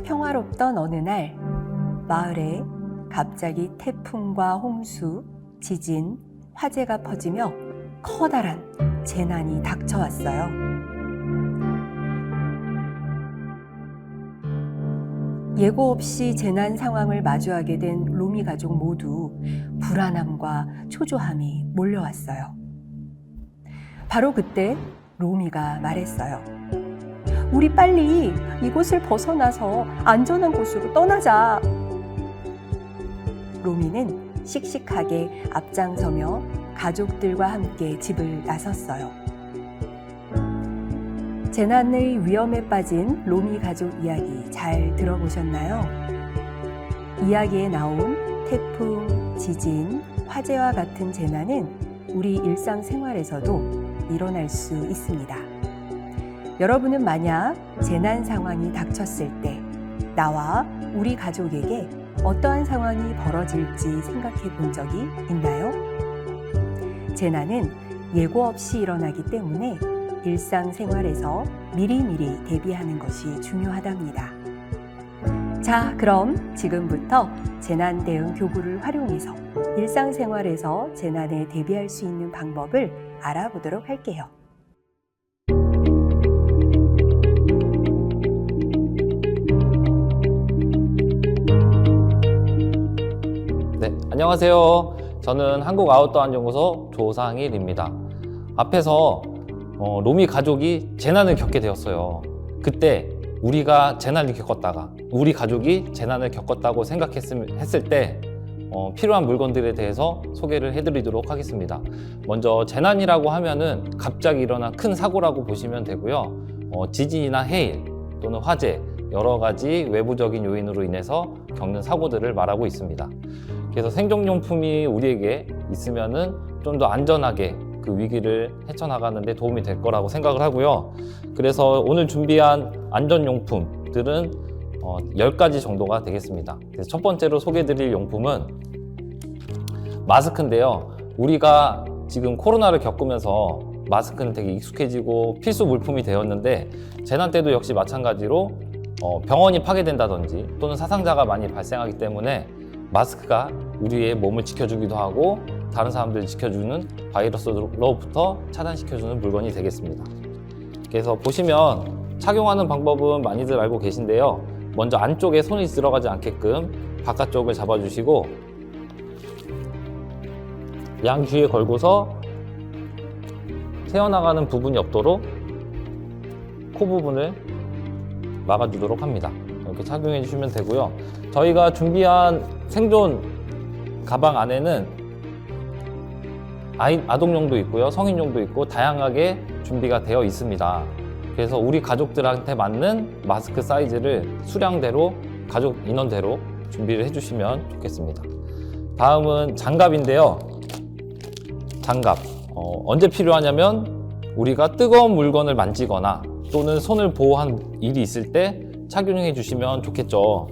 평화롭던 어느 날 마을에 갑자기 태풍과 홍수, 지진, 화재가 퍼지며 커다란 재난이 닥쳐왔어요. 예고 없이 재난 상황을 마주하게 된 로미 가족 모두 불안함과 초조함이 몰려왔어요. 바로 그때 로미가 말했어요. 우리 빨리 이곳을 벗어나서 안전한 곳으로 떠나자. 로미는 씩씩하게 앞장서며 가족들과 함께 집을 나섰어요. 재난의 위험에 빠진 로미 가족 이야기 잘 들어보셨나요? 이야기에 나온 태풍, 지진, 화재와 같은 재난은 우리 일상생활에서도 일어날 수 있습니다. 여러분은 만약 재난 상황이 닥쳤을 때 나와 우리 가족에게 어떠한 상황이 벌어질지 생각해 본 적이 있나요? 재난은 예고 없이 일어나기 때문에 일상생활에서 미리미리 대비하는 것이 중요하답니다. 자, 그럼 지금부터 재난 대응 교구를 활용해서 일상생활에서 재난에 대비할 수 있는 방법을 알아보도록 할게요. 네, 안녕하세요. 저는 한국아웃도어안전연구소 조상일입니다. 앞에서 로미 가족이 재난을 겪게 되었어요. 그때 우리가 재난을 겪었다가 우리 가족이 재난을 겪었다고 생각했을 때 필요한 물건들에 대해서 소개를 해드리도록 하겠습니다. 먼저 재난이라고 하면은 갑자기 일어난 큰 사고라고 보시면 되고요. 지진이나 해일 또는 화재, 여러 가지 외부적인 요인으로 인해서 겪는 사고들을 말하고 있습니다. 그래서 생존용품이 우리에게 있으면은 좀 더 안전하게 그 위기를 헤쳐나가는 데 도움이 될 거라고 생각을 하고요. 그래서 오늘 준비한 안전용품들은 10가지 정도가 되겠습니다. 그래서 첫 번째로 소개해드릴 용품은 마스크인데요. 우리가 지금 코로나를 겪으면서 마스크는 되게 익숙해지고 필수 물품이 되었는데 재난 때도 역시 마찬가지로 병원이 파괴된다든지 또는 사상자가 많이 발생하기 때문에 마스크가 우리의 몸을 지켜주기도 하고 다른 사람들을 지켜주는 바이러스로부터 차단시켜주는 물건이 되겠습니다. 그래서 보시면 착용하는 방법은 많이들 알고 계신데요. 먼저 안쪽에 손이 들어가지 않게끔 바깥쪽을 잡아주시고 양 귀에 걸고서 새어나가는 부분이 없도록 코 부분을 막아주도록 합니다. 이렇게 착용해 주시면 되고요. 저희가 준비한 생존 가방 안에는 아동용도 있고요, 성인용도 있고 다양하게 준비가 되어 있습니다. 그래서 우리 가족들한테 맞는 마스크 사이즈를 수량대로, 가족 인원대로 준비를 해주시면 좋겠습니다. 다음은 장갑인데요. 장갑 언제 필요하냐면 우리가 뜨거운 물건을 만지거나 또는 손을 보호한 일이 있을 때 착용해 주시면 좋겠죠.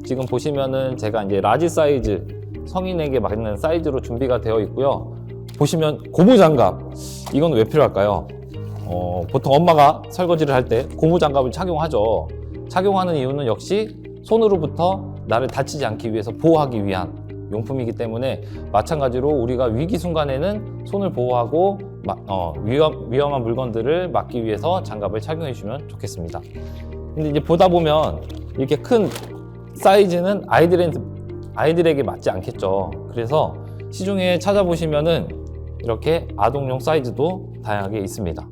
지금 보시면은 제가 이제 라지 사이즈, 성인에게 맞는 사이즈로 준비가 되어 있고요. 보시면 고무장갑, 이건 왜 필요할까요? 보통 엄마가 설거지를 할 때 고무장갑을 착용하죠. 착용하는 이유는 역시 손으로부터 나를 다치지 않기 위해서 보호하기 위한 용품이기 때문에 마찬가지로 우리가 위기 순간에는 손을 보호하고 위험한 물건들을 막기 위해서 장갑을 착용해 주시면 좋겠습니다. 근데 이제 보다 보면 이렇게 큰 사이즈는 아이들에게 맞지 않겠죠. 그래서 시중에 찾아보시면은 이렇게 아동용 사이즈도 다양하게 있습니다.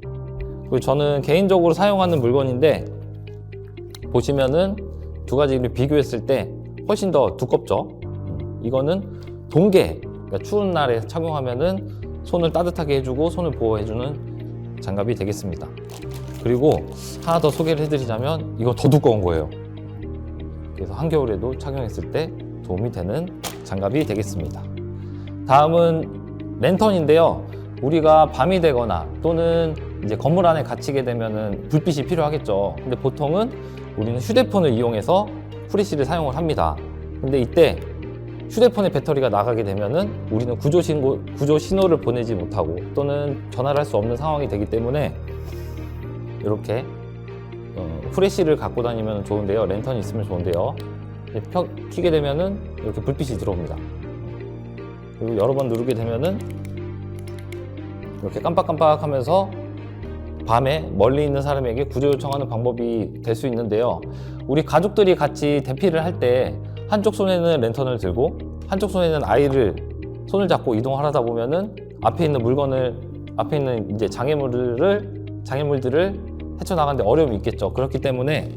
그리고 저는 개인적으로 사용하는 물건인데 보시면은 두 가지를 비교했을 때 훨씬 더 두껍죠. 이거는 동계, 그러니까 추운 날에 착용하면은 손을 따뜻하게 해주고 손을 보호해주는 장갑이 되겠습니다. 그리고 하나 더 소개를 해드리자면 이거 더 두꺼운 거예요. 그래서 한겨울에도 착용했을 때 도움이 되는 장갑이 되겠습니다. 다음은 랜턴인데요. 우리가 밤이 되거나 또는 이제 건물 안에 갇히게 되면은 불빛이 필요하겠죠. 근데 보통은 우리는 휴대폰을 이용해서 후레쉬를 사용을 합니다. 근데 이때 휴대폰의 배터리가 나가게 되면은 우리는 구조 신호를 보내지 못하고 또는 전화를 할 수 없는 상황이 되기 때문에 이렇게 후레쉬를 갖고 다니면 좋은데요. 랜턴이 있으면 좋은데요. 켜게 되면은 이렇게 불빛이 들어옵니다. 그리고 여러 번 누르게 되면은 이렇게 깜빡깜빡 하면서 밤에 멀리 있는 사람에게 구조 요청하는 방법이 될 수 있는데요. 우리 가족들이 같이 대피를 할 때 한쪽 손에는 랜턴을 들고 한쪽 손에는 아이를 손을 잡고 이동을 하다 보면은 앞에 있는 이제 장애물들을 헤쳐나가는데 어려움이 있겠죠. 그렇기 때문에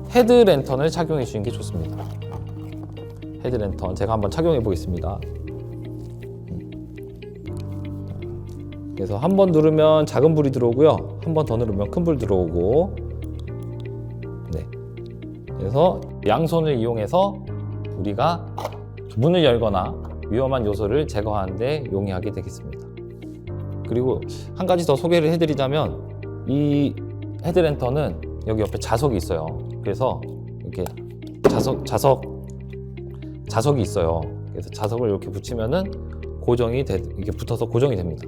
헤드랜턴을 착용해 주시는 게 좋습니다. 헤드랜턴 제가 한번 착용해 보겠습니다. 그래서 한 번 누르면 작은 불이 들어오고요. 한 번 더 누르면 큰 불 들어오고, 네. 그래서 양손을 이용해서 우리가 문을 열거나 위험한 요소를 제거하는 데 용이하게 되겠습니다. 그리고 한 가지 더 소개를 해드리자면 이 헤드랜턴은 여기 옆에 자석이 있어요. 그래서 이렇게 자석이 있어요. 그래서 자석을 이렇게 붙이면은 이렇게 붙어서 고정이 됩니다.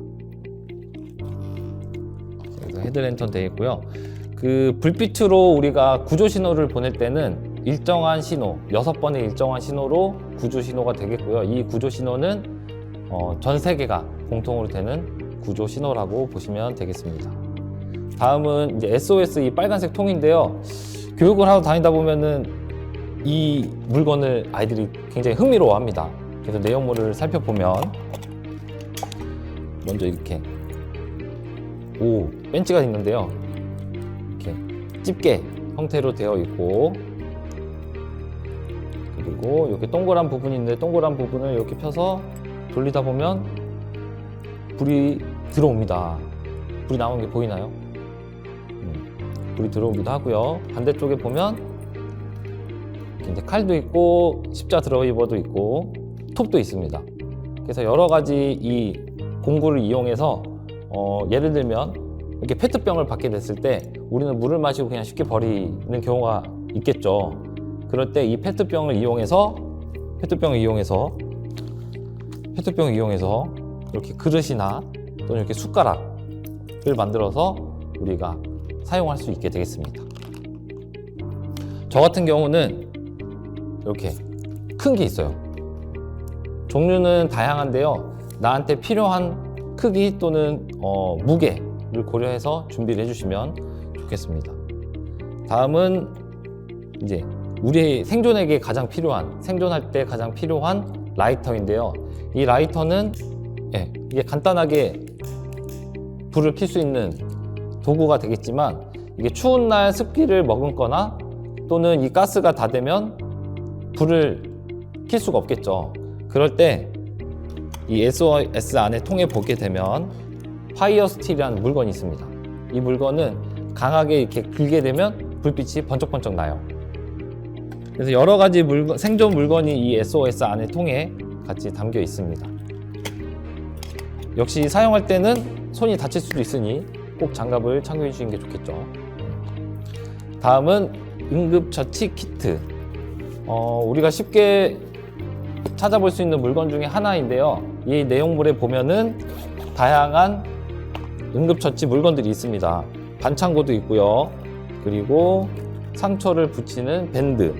그래서 헤드랜턴 되어 있고요. 그 불빛으로 우리가 구조 신호를 보낼 때는 일정한 신호, 6번의 일정한 신호로 구조 신호가 되겠고요. 이 구조 신호는 전 세계가 공통으로 되는 구조 신호라고 보시면 되겠습니다. 다음은 이제 SOS 이 빨간색 통인데요. 교육을 하러 다니다 보면은 이 물건을 아이들이 굉장히 흥미로워합니다. 그래서 내용물을 살펴보면 먼저 이렇게 벤치가 있는데요. 이렇게 집게 형태로 되어 있고, 그리고 이렇게 동그란 부분이 있는데 동그란 부분을 이렇게 펴서 돌리다 보면 불이 들어옵니다. 불이 나오는 게 보이나요? 불이 들어오기도 하고요. 반대쪽에 보면 이제 칼도 있고 십자 드라이버도 있고 톱도 있습니다. 그래서 여러 가지 이 공구를 이용해서 예를 들면 이렇게 페트병을 받게 됐을 때 우리는 물을 마시고 그냥 쉽게 버리는 경우가 있겠죠. 그럴 때 이 페트병을 이용해서 이렇게 그릇이나 또는 이렇게 숟가락을 만들어서 우리가 사용할 수 있게 되겠습니다. 저 같은 경우는 이렇게 큰 게 있어요. 종류는 다양한데요. 나한테 필요한 크기 또는 무게를 고려해서 준비를 해주시면 좋겠습니다. 다음은 이제 우리 생존할 때 가장 필요한 라이터인데요. 이 라이터는 이게 간단하게 불을 켤 수 있는 도구가 되겠지만, 이게 추운 날 습기를 머금거나 또는 이 가스가 다 되면 불을 켤 수가 없겠죠. 그럴 때 이 SOS 안에 통에 보게 되면 파이어 스틸이라는 물건이 있습니다. 이 물건은 강하게 이렇게 긁게 되면 불빛이 번쩍번쩍 나요. 그래서 여러 가지 생존 물건이 이 SOS 안에 통에 같이 담겨 있습니다. 역시 사용할 때는 손이 다칠 수도 있으니 꼭 장갑을 착용해 주시는 게 좋겠죠. 다음은 응급처치 키트. 우리가 쉽게 찾아볼 수 있는 물건 중에 하나인데요. 이 내용물에 보면은 다양한 응급처치 물건들이 있습니다. 반창고도 있고요. 그리고 상처를 붙이는 밴드,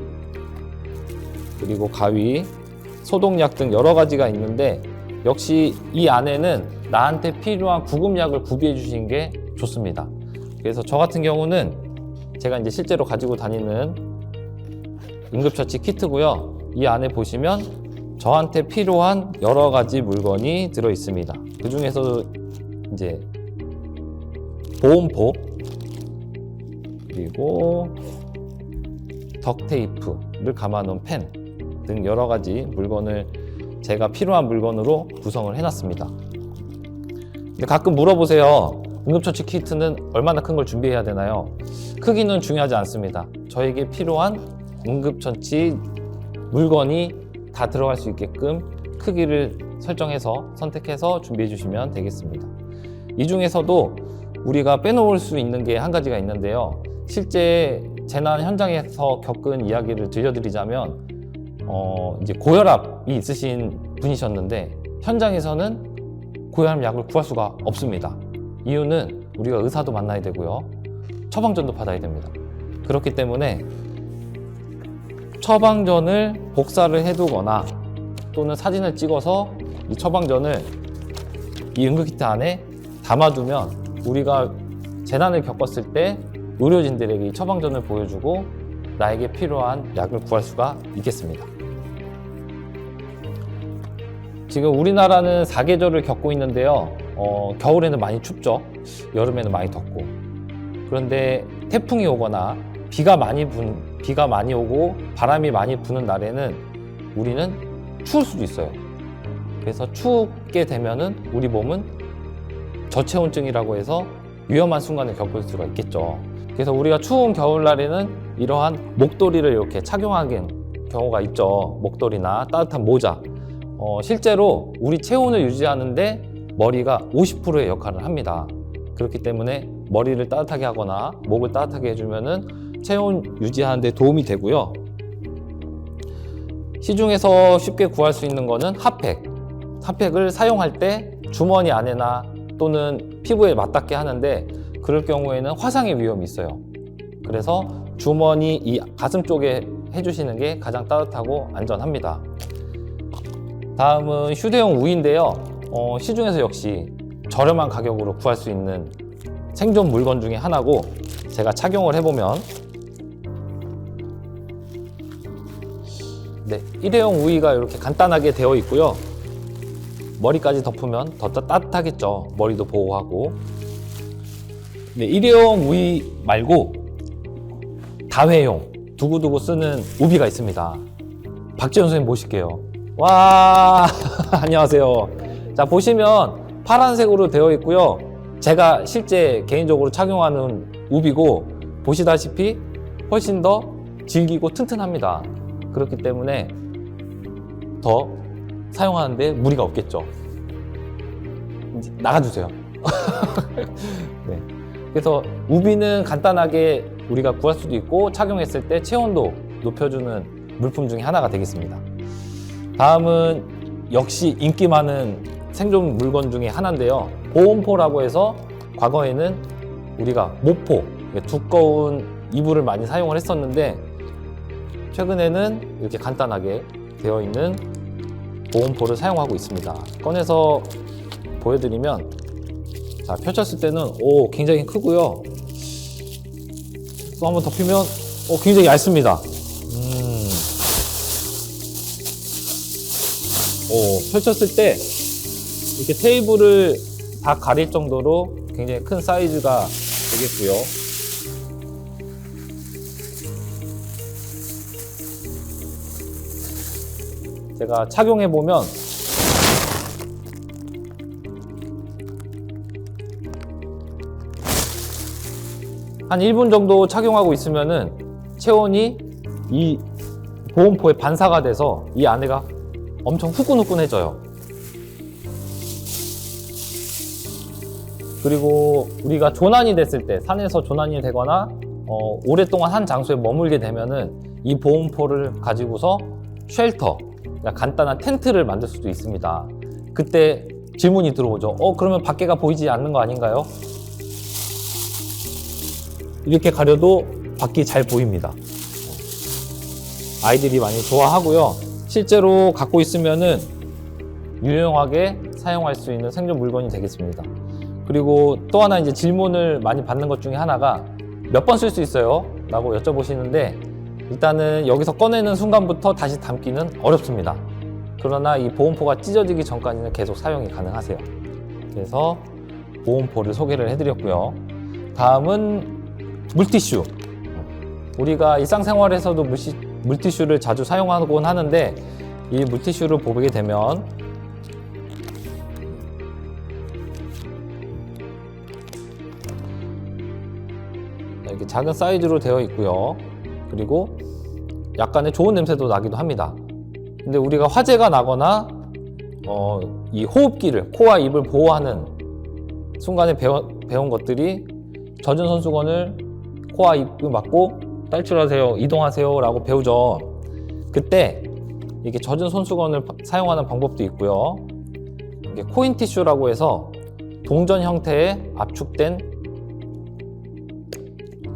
그리고 가위, 소독약 등 여러 가지가 있는데, 역시 이 안에는 나한테 필요한 구급약을 구비해 주시는 게 좋습니다. 그래서 저 같은 경우는 제가 이제 실제로 가지고 다니는 응급처치 키트고요. 이 안에 보시면 저한테 필요한 여러 가지 물건이 들어 있습니다. 그 중에서 이제 보온포, 그리고 덕테이프를 감아놓은 펜 등 여러 가지 물건을 제가 필요한 물건으로 구성을 해놨습니다. 근데 가끔 물어보세요. 응급처치 키트는 얼마나 큰 걸 준비해야 되나요? 크기는 중요하지 않습니다. 저에게 필요한 응급처치 물건이 다 들어갈 수 있게끔 크기를 선택해서 준비해 주시면 되겠습니다. 이 중에서도 우리가 빼놓을 수 있는 게 한 가지가 있는데요. 실제 재난 현장에서 겪은 이야기를 들려드리자면 이제 고혈압이 있으신 분이셨는데 현장에서는 고혈압 약을 구할 수가 없습니다. 이유는 우리가 의사도 만나야 되고요. 처방전도 받아야 됩니다. 그렇기 때문에 처방전을 복사를 해두거나 또는 사진을 찍어서 이 처방전을 이 응급키트 안에 담아두면 우리가 재난을 겪었을 때 의료진들에게 이 처방전을 보여주고 나에게 필요한 약을 구할 수가 있겠습니다. 지금 우리나라는 4계절을 겪고 있는데요. 겨울에는 많이 춥죠. 여름에는 많이 덥고. 그런데 태풍이 오거나 비가 많이 오고 바람이 많이 부는 날에는 우리는 추울 수도 있어요. 그래서 춥게 되면은 우리 몸은 저체온증이라고 해서 위험한 순간을 겪을 수가 있겠죠. 그래서 우리가 추운 겨울날에는 이러한 목도리를 이렇게 착용하는 경우가 있죠. 목도리나 따뜻한 모자. 실제로 우리 체온을 유지하는데 머리가 50%의 역할을 합니다. 그렇기 때문에 머리를 따뜻하게 하거나 목을 따뜻하게 해주면은 체온 유지하는 데 도움이 되고요. 시중에서 쉽게 구할 수 있는 거는 핫팩. 핫팩을 사용할 때 주머니 안에나 또는 피부에 맞닿게 하는데 그럴 경우에는 화상의 위험이 있어요. 그래서 주머니 이 가슴 쪽에 해주시는 게 가장 따뜻하고 안전합니다. 다음은 휴대용 우인데요. 시중에서 역시 저렴한 가격으로 구할 수 있는 생존 물건 중에 하나고 제가 착용을 해보면 네, 일회용 우이가 이렇게 간단하게 되어 있고요. 머리까지 덮으면 더 따뜻하겠죠. 머리도 보호하고. 네, 일회용 우이 말고 다회용 두고두고 쓰는 우비가 있습니다. 박지현 선생님 모실게요. 와 안녕하세요. 자, 보시면 파란색으로 되어 있고요. 제가 실제 개인적으로 착용하는 우비고 보시다시피 훨씬 더 질기고 튼튼합니다. 그렇기 때문에 더 사용하는데 무리가 없겠죠. 이제 나가주세요. 네. 그래서 우비는 간단하게 우리가 구할 수도 있고 착용했을 때 체온도 높여주는 물품 중에 하나가 되겠습니다. 다음은 역시 인기 많은 생존 물건 중에 하나인데요. 보온포라고 해서 과거에는 우리가 모포, 두꺼운 이불을 많이 사용을 했었는데 최근에는 이렇게 간단하게 되어 있는 보온포를 사용하고 있습니다. 꺼내서 보여드리면 자, 펼쳤을 때는 굉장히 크고요. 또 한번 덮이면 굉장히 얇습니다. 펼쳤을 때 이렇게 테이블을 다 가릴 정도로 굉장히 큰 사이즈가 되겠고요. 제가 착용해 보면 한 1분 정도 착용하고 있으면은 체온이 이 보온포에 반사가 돼서 이 안에가 엄청 후끈후끈해져요. 그리고 우리가 조난이 됐을 때, 산에서 조난이 되거나 오랫동안 한 장소에 머물게 되면은 이 보온포를 가지고서 쉘터, 그러니까 간단한 텐트를 만들 수도 있습니다. 그때 질문이 들어오죠. 그러면 밖에가 보이지 않는 거 아닌가요? 이렇게 가려도 밖이 잘 보입니다. 아이들이 많이 좋아하고요. 실제로 갖고 있으면은 유용하게 사용할 수 있는 생존 물건이 되겠습니다. 그리고 또 하나 이제 질문을 많이 받는 것 중에 하나가 몇 번 쓸 수 있어요? 라고 여쭤보시는데 일단은 여기서 꺼내는 순간부터 다시 담기는 어렵습니다. 그러나 이 보온포가 찢어지기 전까지는 계속 사용이 가능하세요. 그래서 보온포를 소개를 해드렸고요. 다음은 물티슈. 우리가 일상생활에서도 물티슈를 자주 사용하곤 하는데 이 물티슈를 보게 되면 이렇게 작은 사이즈로 되어 있고요. 그리고 약간의 좋은 냄새도 나기도 합니다. 근데 우리가 화재가 나거나 이 호흡기를, 코와 입을 보호하는 순간에 배운 것들이 젖은 손수건을 코와 입을 막고 탈출하세요, 이동하세요 라고 배우죠. 그때 이렇게 젖은 손수건을 사용하는 방법도 있고요. 이게 코인 티슈라고 해서 동전 형태의 압축된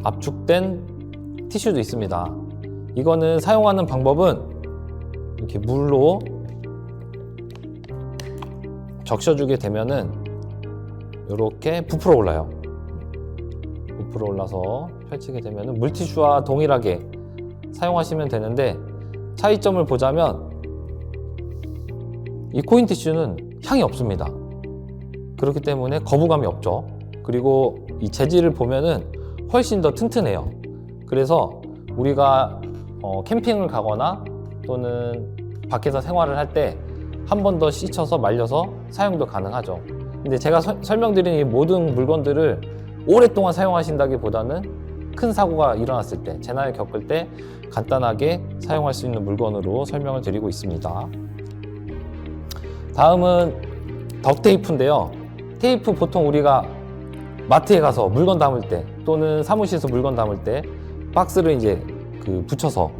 압축된 티슈도 있습니다. 이거는 사용하는 방법은 이렇게 물로 적셔주게 되면은 이렇게 부풀어 올라요. 부풀어 올라서 펼치게 되면은 물티슈와 동일하게 사용하시면 되는데, 차이점을 보자면 이 코인 티슈는 향이 없습니다. 그렇기 때문에 거부감이 없죠. 그리고 이 재질을 보면은 훨씬 더 튼튼해요. 그래서 우리가 캠핑을 가거나 또는 밖에서 생활을 할 때 한 번 더 씻어서 말려서 사용도 가능하죠. 근데 제가 설명드린 이 모든 물건들을 오랫동안 사용하신다기보다는 큰 사고가 일어났을 때, 재난을 겪을 때 간단하게 사용할 수 있는 물건으로 설명을 드리고 있습니다. 다음은 덕테이프인데요. 테이프 보통 우리가 마트에 가서 물건 담을 때 또는 사무실에서 물건 담을 때 박스를 이제 붙여서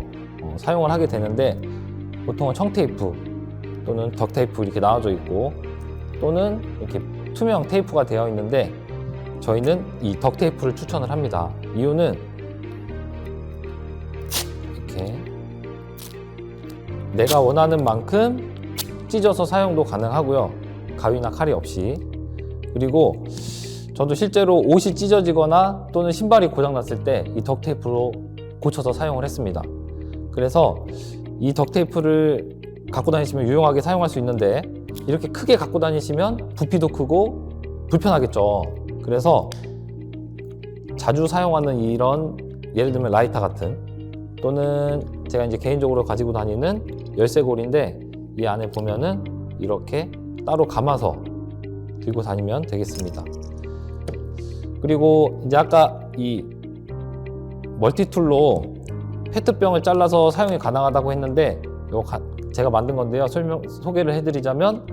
사용을 하게 되는데, 보통은 청테이프 또는 덕테이프 이렇게 나와져 있고, 또는 이렇게 투명 테이프가 되어 있는데, 저희는 이 덕테이프를 추천을 합니다. 이유는 이렇게 내가 원하는 만큼 찢어서 사용도 가능하고요. 가위나 칼이 없이. 그리고 저도 실제로 옷이 찢어지거나 또는 신발이 고장났을 때 이 덕테이프로 고쳐서 사용을 했습니다. 그래서 이 덕테이프를 갖고 다니시면 유용하게 사용할 수 있는데, 이렇게 크게 갖고 다니시면 부피도 크고 불편하겠죠. 그래서 자주 사용하는 이런, 예를 들면 라이터 같은, 또는 제가 이제 개인적으로 가지고 다니는 열쇠고리인데, 이 안에 보면은 이렇게 따로 감아서 들고 다니면 되겠습니다. 그리고 이제 아까 이 멀티툴로 페트병을 잘라서 사용이 가능하다고 했는데, 제가 만든 건데요. 소개를 해드리자면,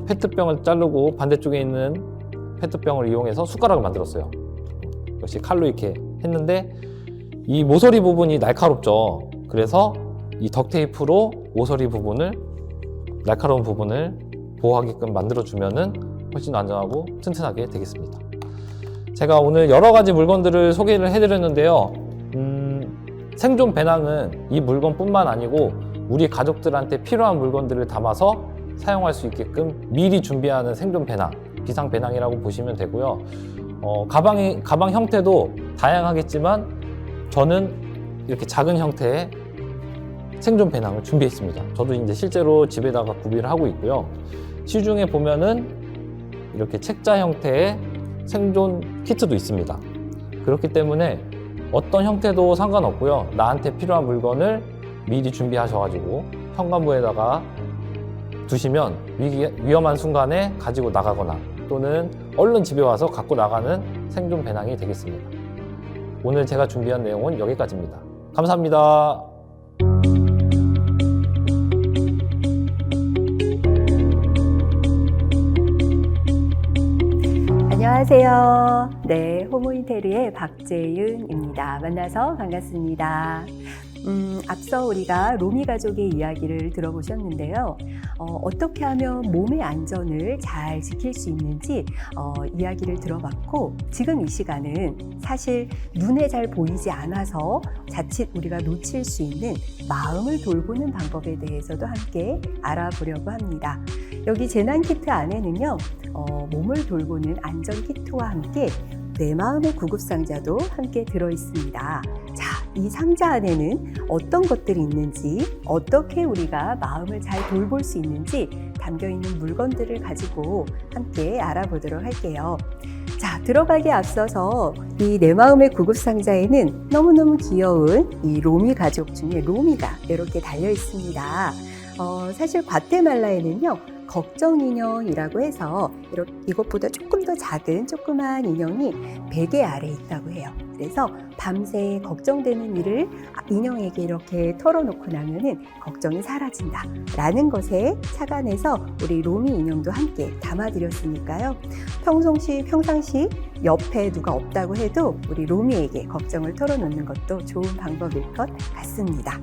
페트병을 자르고 반대쪽에 있는 페트병을 이용해서 숟가락을 만들었어요. 역시 칼로 이렇게 했는데, 이 모서리 부분이 날카롭죠. 그래서 이 덕테이프로 모서리 부분을, 날카로운 부분을 보호하게끔 만들어주면은 훨씬 안전하고 튼튼하게 되겠습니다. 제가 오늘 여러 가지 물건들을 소개를 해드렸는데요. 생존 배낭은 이 물건뿐만 아니고 우리 가족들한테 필요한 물건들을 담아서 사용할 수 있게끔 미리 준비하는 생존 배낭, 비상 배낭이라고 보시면 되고요. 가방 형태도 다양하겠지만 저는 이렇게 작은 형태의 생존 배낭을 준비했습니다. 저도 이제 실제로 집에다가 구비를 하고 있고요. 시중에 보면은 이렇게 책자 형태의 생존 키트도 있습니다. 그렇기 때문에 어떤 형태도 상관없고요. 나한테 필요한 물건을 미리 준비하셔가지고 현관부에다가 두시면 위험한 순간에 가지고 나가거나 또는 얼른 집에 와서 갖고 나가는 생존 배낭이 되겠습니다. 오늘 제가 준비한 내용은 여기까지입니다. 감사합니다. 안녕하세요. 네, 호모인테리의 박재윤입니다. 만나서 반갑습니다. 앞서 우리가 로미 가족의 이야기를 들어보셨는데요. 어떻게 하면 몸의 안전을 잘 지킬 수 있는지 이야기를 들어봤고, 지금 이 시간은 사실 눈에 잘 보이지 않아서 자칫 우리가 놓칠 수 있는 마음을 돌보는 방법에 대해서도 함께 알아보려고 합니다. 여기 재난키트 안에는요, 몸을 돌보는 안전키트와 함께 내 마음의 구급상자도 함께 들어있습니다. 자, 이 상자 안에는 어떤 것들이 있는지, 어떻게 우리가 마음을 잘 돌볼 수 있는지 담겨있는 물건들을 가지고 함께 알아보도록 할게요. 자, 들어가기에 앞서서 이 내 마음의 구급상자에는 너무너무 귀여운 이 로미 가족 중에 로미가 이렇게 달려 있습니다. 사실 과테말라에는요, 걱정 인형이라고 해서 이것보다 조금 더 작은 조그만 인형이 베개 아래에 있다고 해요. 그래서 밤새 걱정되는 일을 인형에게 이렇게 털어놓고 나면은 걱정이 사라진다 라는 것에 착안해서 우리 로미 인형도 함께 담아드렸으니까요. 평상시 옆에 누가 없다고 해도 우리 로미에게 걱정을 털어놓는 것도 좋은 방법일 것 같습니다.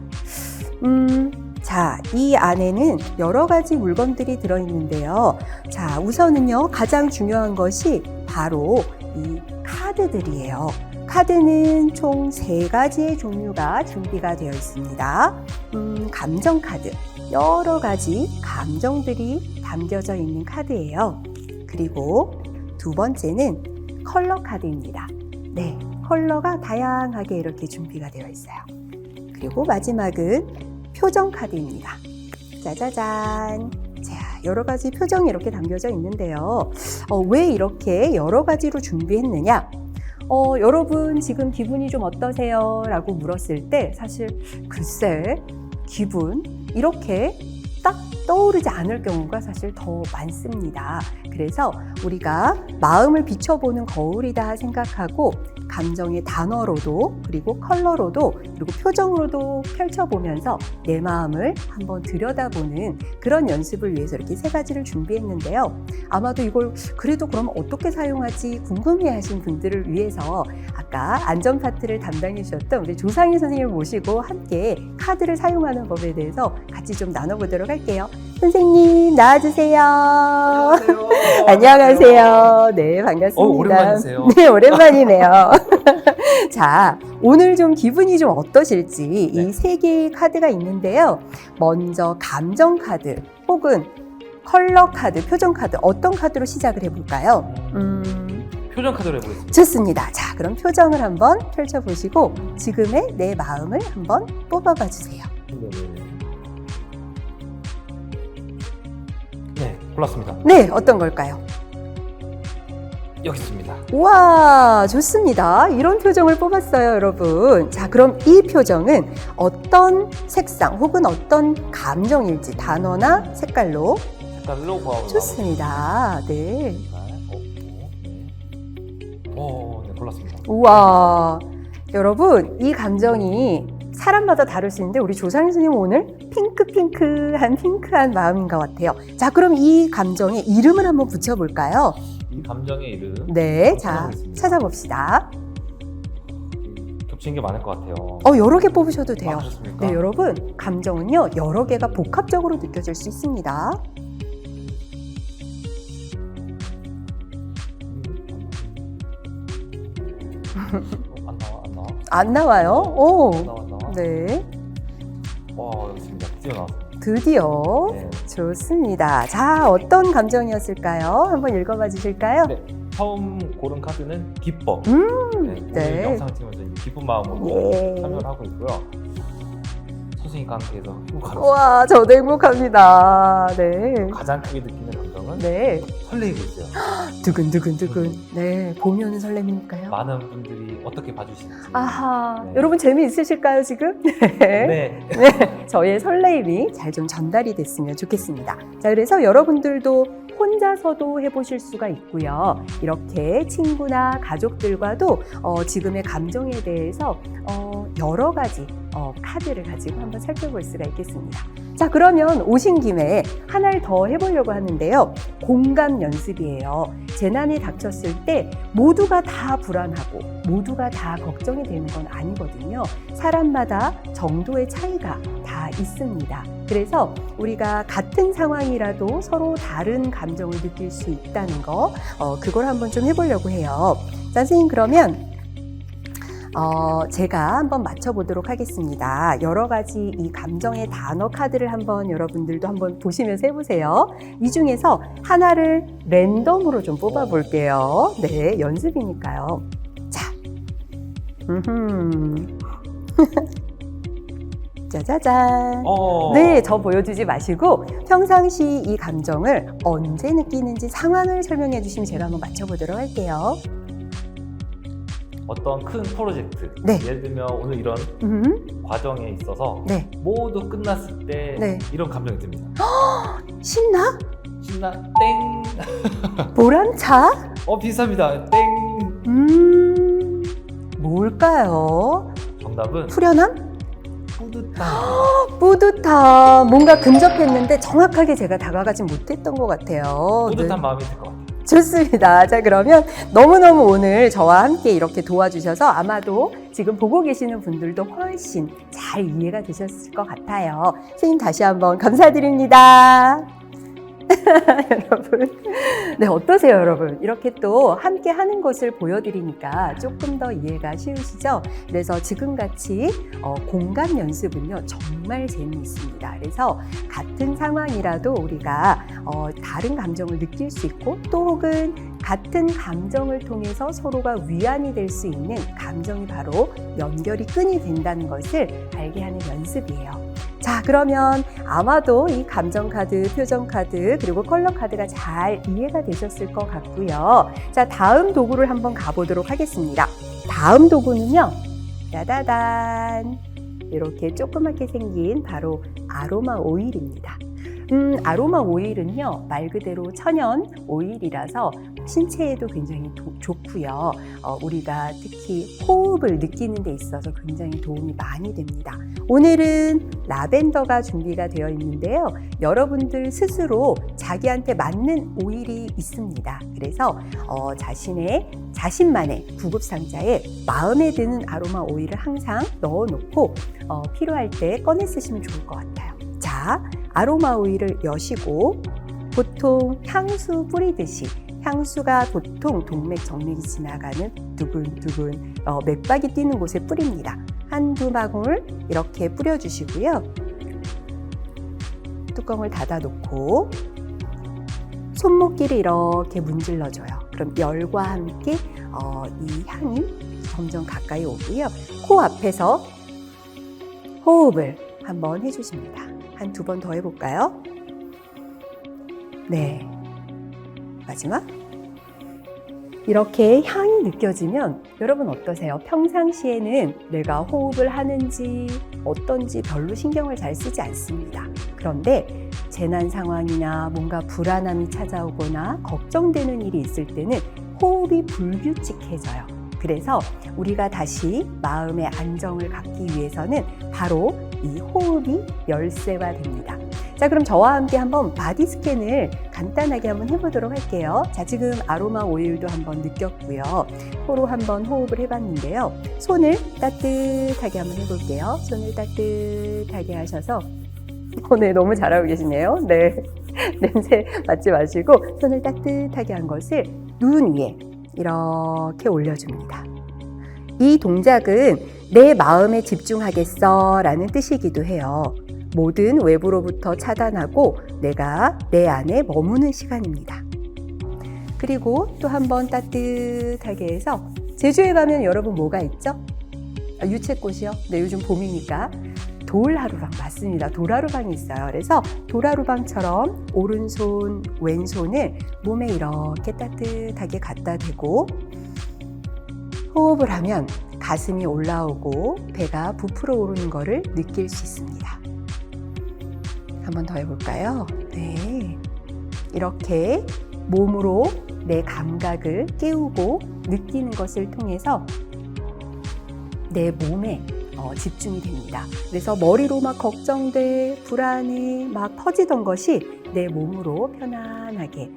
자, 이 안에는 여러 가지 물건들이 들어있는데요. 자, 우선은요, 가장 중요한 것이 바로 이 카드들이에요. 카드는 총 3가지의 종류가 준비가 되어 있습니다. 감정 카드. 여러 가지 감정들이 담겨져 있는 카드예요. 그리고 두 번째는 컬러 카드입니다. 네, 컬러가 다양하게 이렇게 준비가 되어 있어요. 그리고 마지막은 표정 카드입니다. 짜자잔. 자, 여러 가지 표정이 이렇게 담겨져 있는데요. 왜 이렇게 여러 가지로 준비했느냐? 여러분 지금 기분이 좀 어떠세요? 라고 물었을 때 사실 글쎄 기분 이렇게 딱 떠오르지 않을 경우가 사실 더 많습니다. 그래서 우리가 마음을 비춰보는 거울이다 생각하고 감정의 단어로도 그리고 컬러로도 그리고 표정으로도 펼쳐보면서 내 마음을 한번 들여다보는 그런 연습을 위해서 이렇게 3가지를 준비했는데요. 아마도 이걸 그래도 그럼 어떻게 사용하지 궁금해하신 분들을 위해서 아까 안전 파트를 담당해 주셨던 우리 조상희 선생님을 모시고 함께 카드를 사용하는 법에 대해서 같이 좀 나눠보도록 할게요. 선생님 나와주세요. 안녕하세요. 안녕하세요. 네, 반갑습니다. 오랜만이세요. 네, 오랜만이네요. 자, 오늘 좀 기분이 좀 어떠실지 네. 이 3개의 카드가 있는데요. 먼저 감정 카드 혹은 컬러 카드, 표정 카드 어떤 카드로 시작을 해볼까요? 표정 카드로 해보겠습니다. 좋습니다. 자, 그럼 표정을 한번 펼쳐보시고 지금의 내 마음을 한번 뽑아봐 주세요. 네, 골랐습니다. 네, 어떤 걸까요? 여기 있습니다. 우와, 좋습니다. 이런 표정을 뽑았어요, 여러분. 자, 그럼 이 표정은 어떤 색상 혹은 어떤 감정일지 단어나 색깔로 색깔로 보아보겠습니다. 좋습니다. 네. 네, 골랐습니다. 우와, 여러분, 이 감정이 사람마다 다를 수 있는데 우리 조상희 선생님 오늘 핑크한 마음인 것 같아요. 자, 그럼 이 감정에 이름을 한번 붙여볼까요? 이 감정의 이름. 네, 자, 찾아보겠습니다. 찾아봅시다. 겹치는 게 많을 것 같아요. 여러 개 뽑으셔도 돼요. 그렇습니까? 네, 여러분, 감정은요, 여러 개가 복합적으로 느껴질 수 있습니다. 안 나와. 안 나와요? 오, 안 나와. 네, 여기 있습니다. 드디어 나왔습니다. 드디어. 네. 좋습니다. 자, 어떤 감정이었을까요? 한번 읽어봐 주실까요? 네, 처음 고른 카드는 기뻐. 네. 오늘 영상 찍으면서 이제 기쁜 마음으로 예. 참여를 하고 있고요. 선생님과 함께해서 행복하다. 와, 저도 행복합니다. 네. 가장 크게 느끼는 감정은 네. 설레이고 있어요. 두근두근두근. 네. 보미 오는 설렘이니까요. 많은 분들이 어떻게 봐주실지. 아하. 네. 여러분 재미있으실까요, 지금? 네. 네. 저의 설레임이 잘 좀 전달이 됐으면 좋겠습니다. 자, 그래서 여러분들도 혼자서도 해보실 수가 있고요. 이렇게 친구나 가족들과도 지금의 감정에 대해서 여러 가지 카드를 가지고 한번 살펴볼 수가 있겠습니다. 자, 그러면 오신 김에 하나를 더 해보려고 하는데요. 공감 연습이에요. 재난이 닥쳤을 때 모두가 다 불안하고 모두가 다 걱정이 되는 건 아니거든요. 사람마다 정도의 차이가 다 있습니다. 그래서 우리가 같은 상황이라도 서로 다른 감정을 느낄 수 있다는 거, 그걸 한번 좀 해보려고 해요. 자, 선생님 그러면 제가 한번 맞춰보도록 하겠습니다. 여러 가지 이 감정의 단어 카드를 한번 여러분들도 한번 보시면서 해보세요. 이 중에서 하나를 랜덤으로 좀 뽑아볼게요. 네, 연습이니까요. 자, 짜자잔. 네, 저 보여주지 마시고 평상시 이 감정을 언제 느끼는지 상황을 설명해 주시면 제가 한번 맞춰보도록 할게요. 어떤 큰 프로젝트, 네. 예를 들면 오늘 이런 과정에 있어서 네, 모두 끝났을 때 네. 이런 감정이 듭니다. 신나? 신나 땡. 보람차? 비슷합니다. 땡. 뭘까요? 정답은 후련함? 뿌듯함. 뿌듯함. 뭔가 근접했는데 정확하게 제가 다가가지 못했던 것 같아요. 뿌듯한 네. 마음이 들 것 같아요. 좋습니다. 자, 그러면 너무너무 오늘 저와 함께 이렇게 도와주셔서 아마도 지금 보고 계시는 분들도 훨씬 잘 이해가 되셨을 것 같아요. 선생님 다시 한번 감사드립니다. 여러분. 네, 어떠세요, 여러분? 이렇게 또 함께 하는 것을 보여드리니까 조금 더 이해가 쉬우시죠? 그래서 지금같이 공감 연습은요, 정말 재미있습니다. 그래서 같은 상황이라도 우리가 다른 감정을 느낄 수 있고 또 혹은 같은 감정을 통해서 서로가 위안이 될 수 있는 감정이 바로 연결이 끈이 된다는 것을 알게 하는 연습이에요. 자, 그러면 아마도 이 감정 카드, 표정 카드, 그리고 컬러 카드가 잘 이해가 되셨을 것 같고요. 자, 다음 도구를 한번 가보도록 하겠습니다. 다음 도구는요, 짜다단. 이렇게 조그맣게 생긴 바로 아로마 오일입니다. 아로마 오일은요, 말 그대로 천연 오일이라서 신체에도 굉장히 좋고요. 우리가 특히 호흡을 느끼는 데 있어서 굉장히 도움이 많이 됩니다. 오늘은 라벤더가 준비가 되어 있는데요. 여러분들 스스로 자기한테 맞는 오일이 있습니다. 그래서 자신만의 구급 상자에 마음에 드는 아로마 오일을 항상 넣어놓고 필요할 때 꺼내 쓰시면 좋을 것 같아요. 자, 아로마 오일을 여시고 보통 향수 뿌리듯이 향수가 보통 동맥, 정맥이 지나가는 두근두근 맥박이 뛰는 곳에 뿌립니다. 한두 방울 이렇게 뿌려주시고요. 뚜껑을 닫아놓고 손목끼리 이렇게 문질러줘요. 그럼 열과 함께 이 향이 점점 가까이 오고요. 코 앞에서 호흡을 한번 해주십니다. 한 두 번 더 해볼까요? 네. 마지막. 이렇게 향이 느껴지면 여러분 어떠세요? 평상시에는 내가 호흡을 하는지 어떤지 별로 신경을 잘 쓰지 않습니다. 그런데 재난 상황이나 뭔가 불안함이 찾아오거나 걱정되는 일이 있을 때는 호흡이 불규칙해져요. 그래서 우리가 다시 마음의 안정을 갖기 위해서는 바로 이 호흡이 열쇠가 됩니다. 자, 그럼 저와 함께 한번 바디 스캔을 간단하게 한번 해보도록 할게요. 자, 지금 아로마 오일도 한번 느꼈고요. 코로 한번 호흡을 해봤는데요. 손을 따뜻하게 한번 해볼게요. 손을 따뜻하게 하셔서 네, 너무 잘하고 계시네요. 네, 냄새 맡지 마시고 손을 따뜻하게 한 것을 눈 위에 이렇게 올려줍니다. 이 동작은 내 마음에 집중하겠어 라는 뜻이기도 해요. 모든 외부로부터 차단하고 내가 내 안에 머무는 시간입니다. 그리고 또 한 번 따뜻하게 해서 제주에 가면 여러분 뭐가 있죠? 유채꽃이요? 네, 요즘 봄이니까 돌하루방 맞습니다. 돌하루방이 있어요. 그래서 돌하루방처럼 오른손, 왼손을 몸에 이렇게 따뜻하게 갖다 대고 호흡을 하면 가슴이 올라오고 배가 부풀어 오르는 것을 느낄 수 있습니다. 한 번 더 해볼까요? 네. 이렇게 몸으로 내 감각을 깨우고 느끼는 것을 통해서 내 몸에 집중이 됩니다. 그래서 머리로 막 걱정돼, 불안해, 막 퍼지던 것이 내 몸으로 편안하게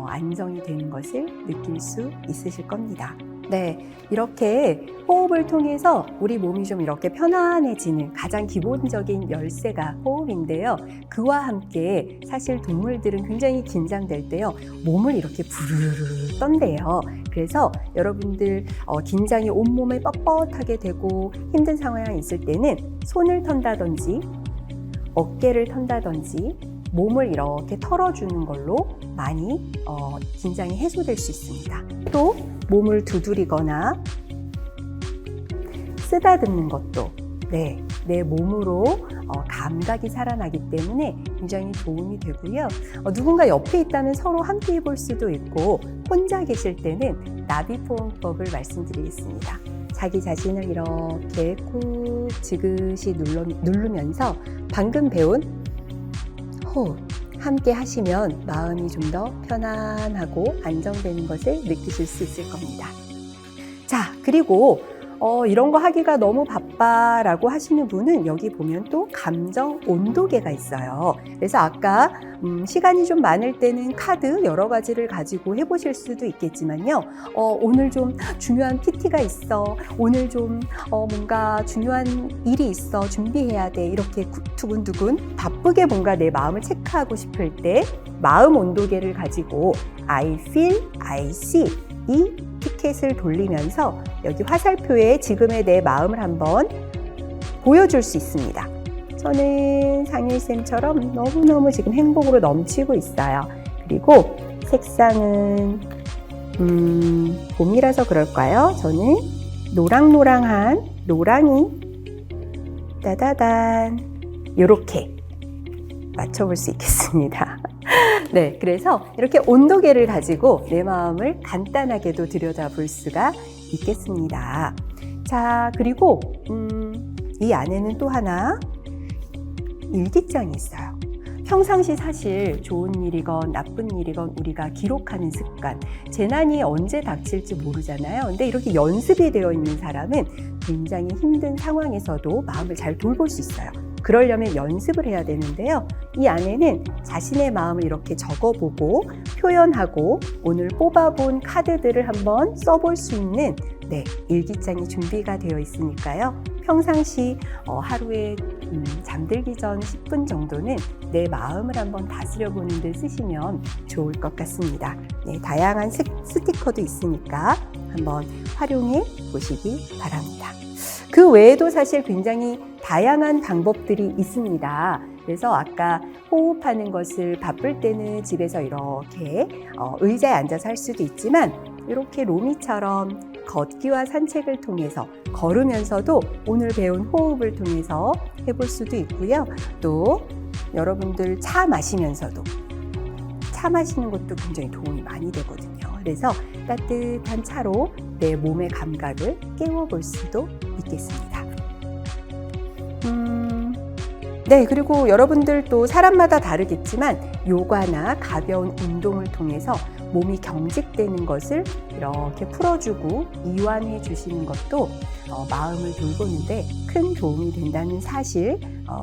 안정이 되는 것을 느낄 수 있으실 겁니다. 네, 이렇게 호흡을 통해서 우리 몸이 좀 이렇게 편안해지는 가장 기본적인 열쇠가 호흡인데요. 그와 함께 사실 동물들은 굉장히 긴장될 때요, 몸을 이렇게 부르르 떤대요. 그래서 여러분들 긴장이 온몸에 뻣뻣하게 되고 힘든 상황이 있을 때는 손을 턴다든지 어깨를 턴다든지 몸을 이렇게 털어주는 걸로 많이 긴장이 해소될 수 있습니다. 또 몸을 두드리거나 쓰다듬는 것도 내 몸으로 감각이 살아나기 때문에 굉장히 도움이 되고요. 누군가 옆에 있다면 서로 함께 해볼 수도 있고 혼자 계실 때는 나비포옹법을 말씀드리겠습니다. 자기 자신을 이렇게 꾹 지그시 누르면서 방금 배운 호흡 함께 하시면 마음이 좀 더 편안하고 안정되는 것을 느끼실 수 있을 겁니다. 자, 그리고 이런 거 하기가 너무 바빠라고 하시는 분은 여기 보면 또 감정 온도계가 있어요. 그래서 아까 시간이 좀 많을 때는 카드 여러 가지를 가지고 해보실 수도 있겠지만요. 오늘 좀 중요한 PT가 있어. 오늘 좀 뭔가 중요한 일이 있어. 준비해야 돼. 이렇게 두근두근 바쁘게 뭔가 내 마음을 체크하고 싶을 때 마음 온도계를 가지고 I feel, I see 이 티켓을 돌리면서 여기 화살표에 지금의 내 마음을 한번 보여줄 수 있습니다. 저는 상일쌤처럼 너무너무 지금 행복으로 넘치고 있어요. 그리고 색상은 봄이라서 그럴까요? 저는 노랑노랑한 노랑이 따다단 이렇게 맞춰볼 수 있겠습니다. 네, 그래서 이렇게 온도계를 가지고 내 마음을 간단하게도 들여다볼 수가 있겠습니다. 자, 그리고 이 안에는 또 하나 일기장이 있어요. 평상시 사실 좋은 일이건 나쁜 일이건 우리가 기록하는 습관, 재난이 언제 닥칠지 모르잖아요. 근데 이렇게 연습이 되어 있는 사람은 굉장히 힘든 상황에서도 마음을 잘 돌볼 수 있어요. 그러려면 연습을 해야 되는데요. 이 안에는 자신의 마음을 이렇게 적어보고 표현하고 오늘 뽑아본 카드들을 한번 써볼 수 있는 일기장이 준비가 되어 있으니까요. 평상시 하루에 잠들기 전 10분 정도는 내 마음을 한번 다스려 보는 데 쓰시면 좋을 것 같습니다. 네, 다양한 스티커도 있으니까 한번 활용해 보시기 바랍니다. 그 외에도 사실 굉장히 다양한 방법들이 있습니다. 그래서 아까 호흡하는 것을 바쁠 때는 집에서 이렇게 의자에 앉아서 할 수도 있지만 이렇게 로미처럼 걷기와 산책을 통해서 걸으면서도 오늘 배운 호흡을 통해서 해볼 수도 있고요. 또 여러분들 차 마시면서도 차 마시는 것도 굉장히 도움이 많이 되거든요. 그래서 따뜻한 차로 내 몸의 감각을 깨워볼 수도 있겠습니다. 네, 그리고 여러분들 또 사람마다 다르겠지만 요가나 가벼운 운동을 통해서 몸이 경직되는 것을 이렇게 풀어주고 이완해 주시는 것도 마음을 돌보는데 큰 도움이 된다는 사실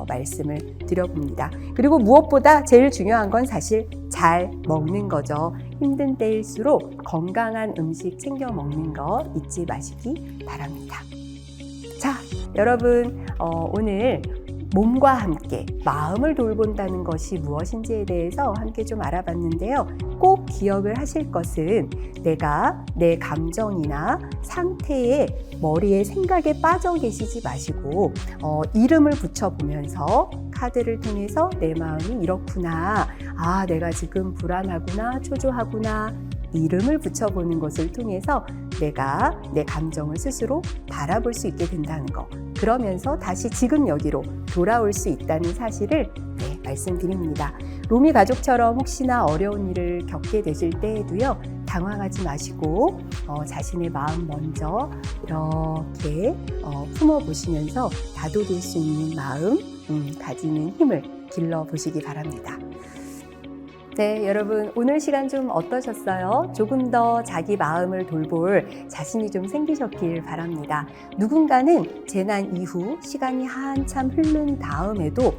말씀을 드려봅니다. 그리고 무엇보다 제일 중요한 건 사실 잘 먹는 거죠. 힘든 때일수록 건강한 음식 챙겨 먹는 거 잊지 마시기 바랍니다. 자, 여러분 오늘 몸과 함께 마음을 돌본다는 것이 무엇인지에 대해서 함께 좀 알아봤는데요. 꼭 기억을 하실 것은 내가 내 감정이나 상태에 머리에 생각에 빠져 계시지 마시고 이름을 붙여보면서 카드를 통해서 내 마음이 이렇구나, 내가 지금 불안하구나, 초조하구나 이름을 붙여보는 것을 통해서 내가 내 감정을 스스로 바라볼 수 있게 된다는 거, 그러면서 다시 지금 여기로 돌아올 수 있다는 사실을 말씀드립니다. 로미 가족처럼 혹시나 어려운 일을 겪게 되실 때에도요, 당황하지 마시고 자신의 마음 먼저 이렇게 품어보시면서 다독일 수 있는 마음, 가지는 힘을 길러보시기 바랍니다. 네, 여러분 오늘 시간 좀 어떠셨어요? 조금 더 자기 마음을 돌볼 자신이 좀 생기셨길 바랍니다. 누군가는 재난 이후 시간이 한참 흐른 다음에도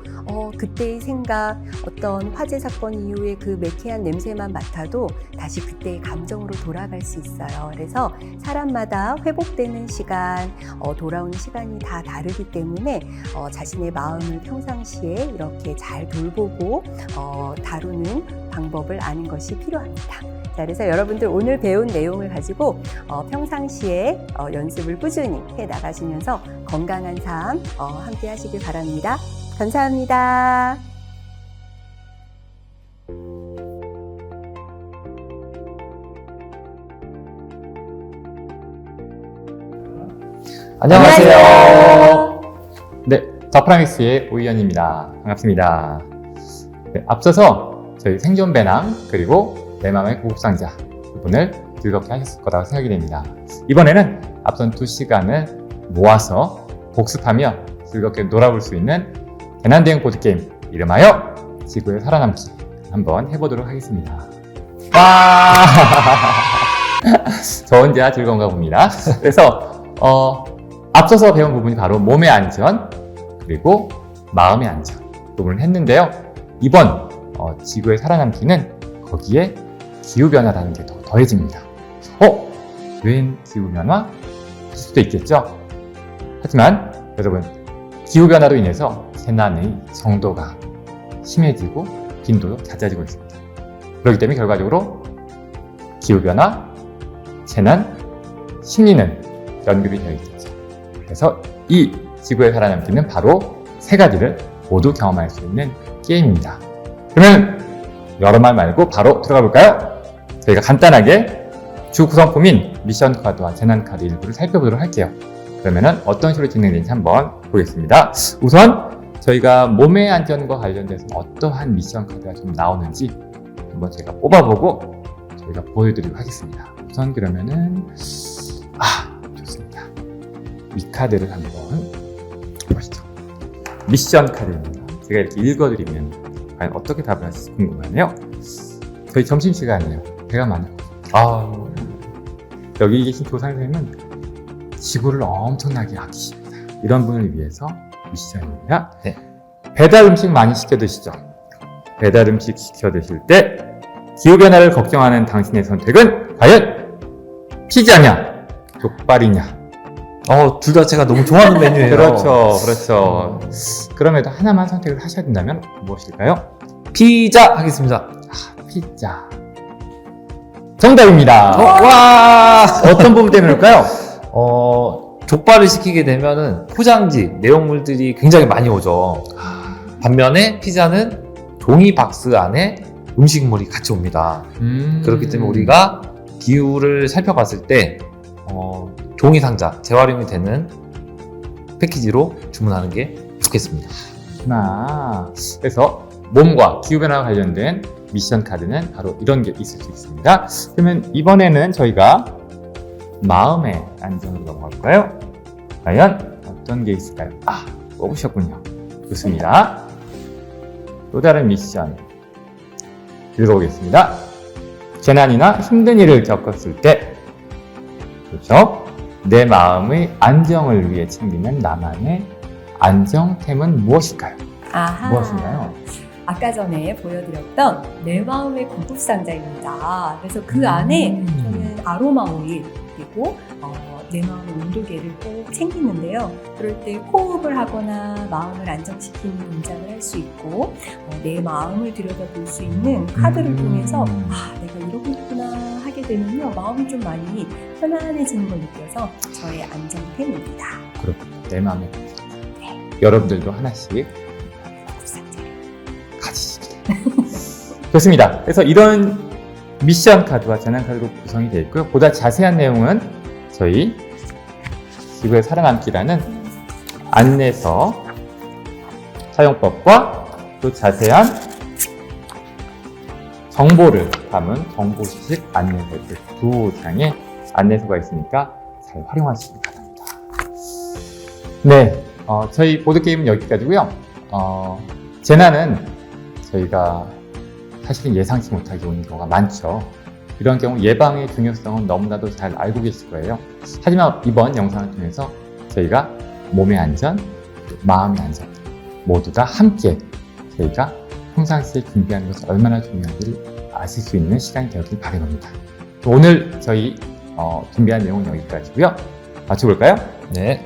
그때의 생각, 어떤 화재 사건 이후에 그 매캐한 냄새만 맡아도 다시 그때의 감정으로 돌아갈 수 있어요. 그래서 사람마다 회복되는 시간, 돌아오는 시간이 다 다르기 때문에 자신의 마음을 평상시에 이렇게 잘 돌보고 다루는 방법을 아는 것이 필요합니다. 자, 그래서 여러분들 오늘 배운 내용을 가지고 평상시에 연습을 꾸준히 해 나가시면서 건강한 삶 함께 하시길 바랍니다. 감사합니다. 안녕하세요. 네, 더프라믹스의 오이연입니다. 반갑습니다. 네, 앞서서 저희 생존 배낭 그리고 내 마음의 구급상자 부분을 즐겁게 하셨을 거라고 생각이 됩니다. 이번에는 앞선 2시간을 모아서 복습하며 즐겁게 놀아볼 수 있는 재난대응 보드게임 이름하여 지구의 살아남기 한번 해보도록 하겠습니다. 와! 저 혼자 즐거운가 봅니다. 그래서 앞서서 배운 부분이 바로 몸의 안전 그리고 마음의 안전 부분을 했는데요. 이번 지구의 살아남기는 거기에 기후변화라는 게 더 더해집니다. 웬 기후변화? 할 수도 있겠죠. 하지만 여러분, 기후변화로 인해서 재난의 정도가 심해지고 빈도도 잦아지고 있습니다. 그렇기 때문에 결과적으로 기후변화, 재난, 심리는 연결이 되어 있겠죠. 그래서 이 지구에 살아남기는 바로 세 가지를 모두 경험할 수 있는 게임입니다. 그러면 여러 말 말고 바로 들어가 볼까요? 저희가 간단하게 주 구성품인 미션 카드와 재난 카드 일부를 살펴보도록 할게요. 그러면은 어떤 식으로 진행되는지 한번 보겠습니다. 우선 저희가 몸의 안전과 관련돼서 어떠한 미션 카드가 좀 나오는지 한번 제가 뽑아보고 저희가 보여드리도록 하겠습니다. 우선 그러면은 좋습니다. 이 카드를 한번 보시죠. 미션 카드입니다. 제가 이렇게 읽어드리면 과연 어떻게 답을 하실지 궁금하네요. 저희 점심시간이에요. 배가 많아요. 여기 계신 조상 선생님은 지구를 엄청나게 아끼십니다. 이런 분을 위해서 미션입니다. 네. 배달 음식 많이 시켜 드시죠? 배달 음식 시켜 드실 때 기후변화를 걱정하는 당신의 선택은 과연 피자냐, 족발이냐? 둘 다 제가 너무 좋아하는 메뉴예요. 그렇죠. 그럼에도 하나만 선택을 하셔야 된다면 무엇일까요? 피자 하겠습니다. 피자. 정답입니다. 와! 어떤 부분 때문일까요? 족발을 시키게 되면은 포장지, 내용물들이 굉장히 많이 오죠. 반면에 피자는 종이 박스 안에 음식물이 같이 옵니다. 그렇기 때문에 우리가 기후를 살펴봤을 때 종이 상자, 재활용이 되는 패키지로 주문하는 게 좋겠습니다. 그래서 몸과 기후변화와 관련된 미션 카드는 바로 이런 게 있을 수 있습니다. 그러면 이번에는 저희가 마음의 안전으로 넘어갈까요? 과연 어떤 게 있을까요? 뽑으셨군요. 좋습니다. 또 다른 미션 읽어보겠습니다. 재난이나 힘든 일을 겪었을 때, 그렇죠? 내 마음의 안정을 위해 챙기는 나만의 안정템은 무엇일까요? 무엇인가요? 아까 전에 보여드렸던 내 마음의 구급상자입니다. 그래서 그 안에 저는 아로마 오일 그리고 내 마음의 온도계를 꼭 챙기는데요. 그럴 때 호흡을 하거나 마음을 안정시키는 동작을 할 수 있고 내 마음을 들여다볼 수 있는 카드를 통해서 내가 이러고 있구나 하게 되면요. 마음이 좀 많이 편안해지는 걸 느껴서 저의 안정템입니다. 그렇군요. 내 마음의 구급상자. 여러분들도 하나씩 가지시길. 좋습니다. 그래서 이런 미션 카드와 재난 카드로 구성이 되어 있고요. 보다 자세한 내용은 저희 지구의 살아남기라는 안내서 사용법과 또 자세한 정보를 담은 정보식 안내서 두 장의 안내서가 있으니까 잘 활용하시기 바랍니다. 네, 저희 보드게임은 여기까지고요. 재난은 저희가 사실은 예상치 못하게 오는 경우가 많죠. 이런 경우 예방의 중요성은 너무나도 잘 알고 계실 거예요. 하지만 이번 영상을 통해서 저희가 몸의 안전, 마음의 안전 모두 다 함께 저희가 평상시에 준비하는 것이 얼마나 중요한지를 아실 수 있는 시간이 되었길 바랍니다. 오늘 저희 준비한 내용은 여기까지고요. 마쳐볼까요? 네.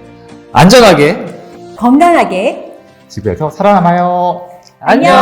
안전하게 건강하게 지구에서 살아남아요. 안녕.